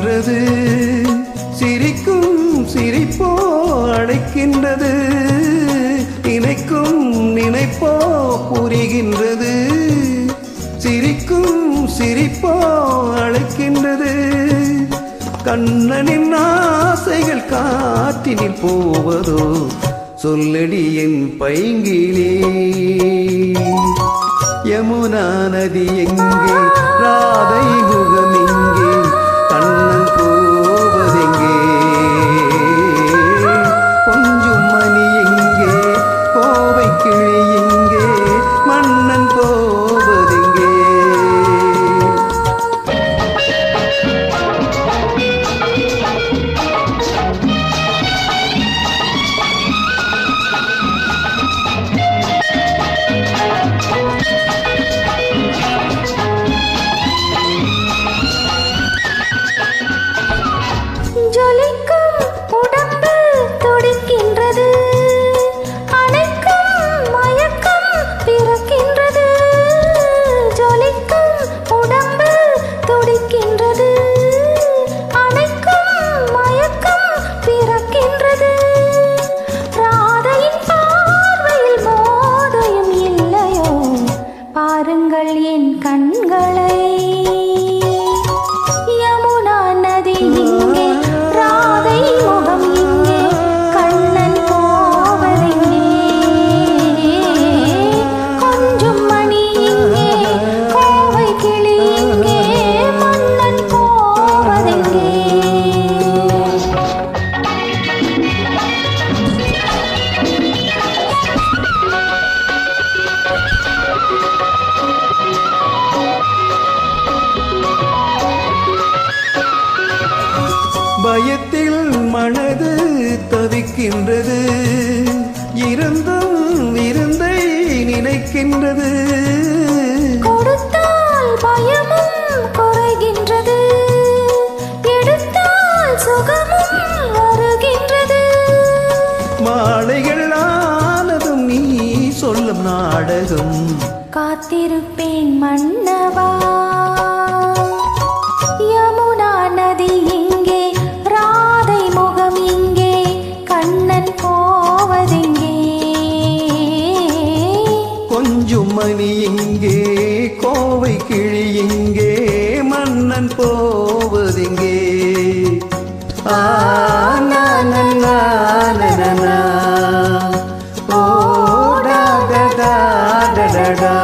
துடிக்கின்றது, சிரிக்கும் சிரிப்போ அழைக்கின்றது, நினைக்கும் நினைப்போ புரிகின்றது, சிரிக்கும் சிரிப்போ அழைக்கின்றது. கண்ணனின் ஆசைகள் காற்றினில் போவதோ, சொல்லடி என் பைங்கிலே. யமுனா நதி எங்கே, ராதை முகம் எங்கே, கண்ணன் போவதெங்கே? கொஞ்சம் மணி எங்கே, கோவை கிளி எங்கே, மன்னன் போவதெங்கே? ஜொலிக்கும் உடம்பு துடிக்கின்றது, அணைக்கும் மயக்கம் பிறக்கின்றது. ஜொலிக்கும் உடம்பு துடிக்கின்றது, அணைக்கும் மயக்கம் பிறக்கின்றது. ராதையின் பார்வையில் மோதையும் இல்லையோ, பாருங்கள் என் கண்களை. யமுனா நதி இங்கே, ராதை முகம் இங்கே, கண்ணன் போவதெங்கே? கொஞ்சம் மணி இங்கே, கோவை கிளி இங்கே, மன்னன் போவதெங்கே? பயத்தில் மனது தவிக்கின்றது, இருந்தும் விருந்தை நினைக்கின்றது. கொடுத்தால் பயமும் குறைகின்றது, எடுத்தால் சுகமும் வருகின்றது. மாலைகள் ஆனதும் நீ சொல்லும் நாடகம், காத்திருப்பேன் மன்னவா. யமுனா நதி இங்கே, ராதை முகம் இங்கே, கண்ணன் போவதெங்கே? கொஞ்சம் மணி இங்கே, கோவை கிளி இங்கே, மன்னன் போவதெங்கே? ஆ நா நா நா நா நா நா. ஓ டா டா டா டா டா டா.